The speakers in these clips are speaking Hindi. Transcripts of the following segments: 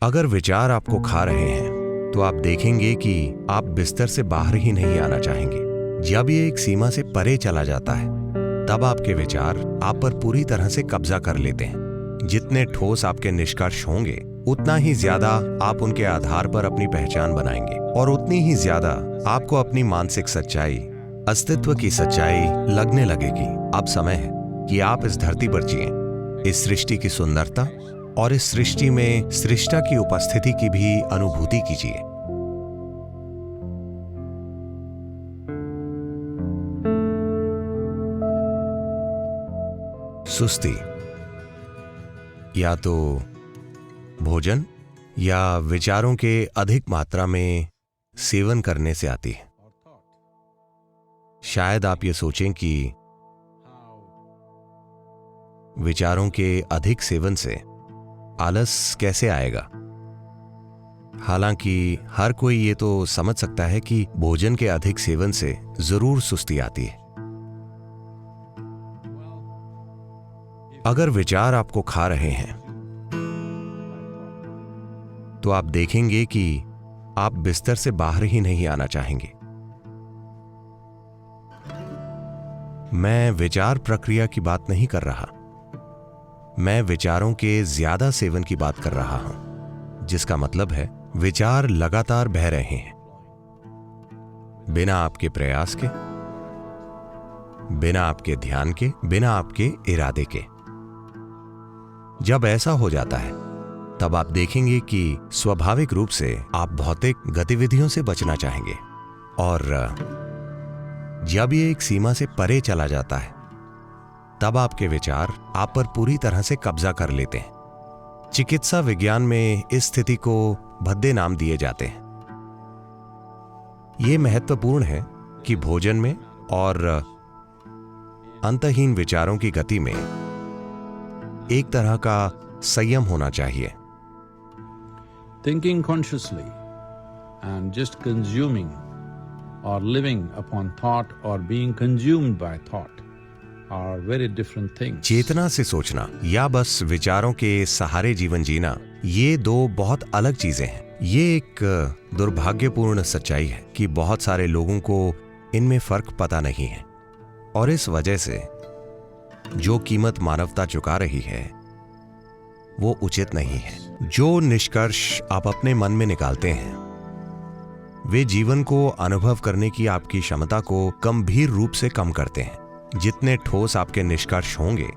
अगर विचार आपको खा रहे हैं तो आप देखेंगे कि आप बिस्तर से बाहर ही नहीं आना चाहेंगे। जब ये एक सीमा से परे चला जाता है तब आपके विचार आप पर पूरी तरह से कब्जा कर लेते हैं। जितने ठोस आपके निष्कर्ष होंगे उतना ही ज्यादा आप उनके आधार पर अपनी पहचान बनाएंगे और उतनी ही ज्यादा आपको अपनी मानसिक सच्चाई, अस्तित्व की सच्चाई लगने लगेगी। अब समय है कि आप इस धरती पर जिएं, इस सृष्टि की सुंदरता और इस सृष्टि में सृष्टा की उपस्थिति की भी अनुभूति कीजिए। सुस्ती या तो भोजन या विचारों के अधिक मात्रा में सेवन करने से आती है। शायद आप ये सोचें कि विचारों के अधिक सेवन से आलस कैसे आएगा। हालांकि हर कोई ये तो समझ सकता है कि भोजन के अधिक सेवन से जरूर सुस्ती आती है। अगर विचार आपको खा रहे हैं तो आप देखेंगे कि आप बिस्तर से बाहर ही नहीं आना चाहेंगे। मैं विचार प्रक्रिया की बात नहीं कर रहा, मैं विचारों के ज्यादा सेवन की बात कर रहा हूं, जिसका मतलब है विचार लगातार बह रहे हैं बिना आपके प्रयास के, बिना आपके ध्यान के, बिना आपके इरादे के। जब ऐसा हो जाता है तब आप देखेंगे कि स्वाभाविक रूप से आप भौतिक गतिविधियों से बचना चाहेंगे और जब ये एक सीमा से परे चला जाता है तब आपके विचार आप पर पूरी तरह से कब्जा कर लेते हैं। चिकित्सा विज्ञान में इस स्थिति को भद्दे नाम दिए जाते हैं। यह महत्वपूर्ण है कि भोजन में और अंतहीन विचारों की गति में एक तरह का संयम होना चाहिए। Thinking consciously and just consuming or living upon thought or being consumed by thought are very different things. चेतना से सोचना या बस विचारों के सहारे जीवन जीना, ये दो बहुत अलग चीजें हैं। ये एक दुर्भाग्यपूर्ण सच्चाई है कि बहुत सारे लोगों को इनमें फर्क पता नहीं है और इस वजह से जो कीमत मानवता चुका रही है वो उचित नहीं है। जो निष्कर्ष आप अपने मन में निकालते हैं वे जीवन को अनुभव करने की आपकी क्षमता को गंभीर रूप से कम करते हैं। जितने ठोस आपके निष्कर्ष होंगे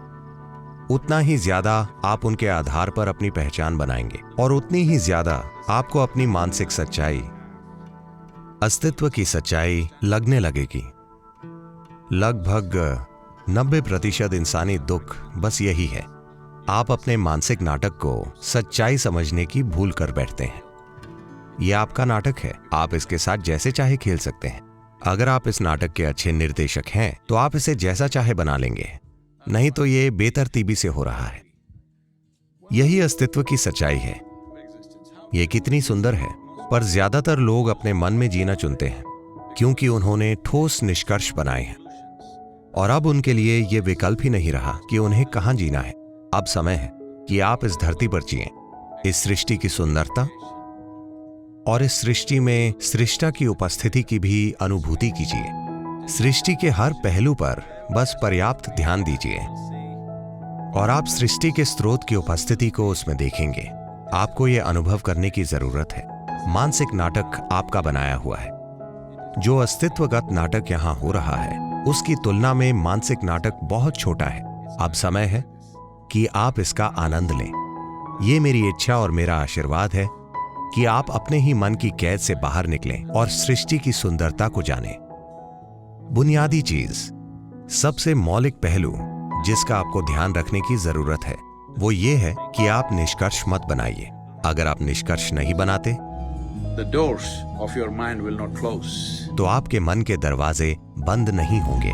उतना ही ज्यादा आप उनके आधार पर अपनी पहचान बनाएंगे और उतनी ही ज्यादा आपको अपनी मानसिक सच्चाई, अस्तित्व की सच्चाई लगने लगेगी। लगभग 90% इंसानी दुख बस यही है, आप अपने मानसिक नाटक को सच्चाई समझने की भूल कर बैठते हैं। यह आपका नाटक है, आप इसके साथ जैसे चाहे खेल सकते हैं। अगर आप इस नाटक के अच्छे निर्देशक हैं तो आप इसे जैसा चाहे बना लेंगे, नहीं तो ये बेतरतीबी से हो रहा है। यही अस्तित्व की सच्चाई है। यह कितनी सुंदर है, पर ज्यादातर लोग अपने मन में जीना चुनते हैं क्योंकि उन्होंने ठोस निष्कर्ष बनाए हैं और अब उनके लिए यह विकल्प ही नहीं रहा कि उन्हें कहां जीना है। अब समय है कि आप इस धरती पर जिएं, इस सृष्टि की सुंदरता और इस सृष्टि में सृष्टा की उपस्थिति की भी अनुभूति कीजिए। सृष्टि के हर पहलू पर बस पर्याप्त ध्यान दीजिए और आप सृष्टि के स्रोत की उपस्थिति को उसमें देखेंगे। आपको यह अनुभव करने की जरूरत है। मानसिक नाटक आपका बनाया हुआ है। जो अस्तित्वगत नाटक यहां हो रहा है उसकी तुलना में मानसिक नाटक बहुत छोटा है। अब समय है कि आप इसका आनंद लें। ये मेरी इच्छा और मेरा आशीर्वाद है कि आप अपने ही मन की कैद से बाहर निकलें और सृष्टि की सुंदरता को जानें। बुनियादी चीज, सबसे मौलिक पहलू जिसका आपको ध्यान रखने की जरूरत है वो ये है कि आप निष्कर्ष मत बनाइए। अगर आप निष्कर्ष नहीं बनाते The doors of your mind will not close. तो आपके मन के दरवाजे बंद नहीं होंगे।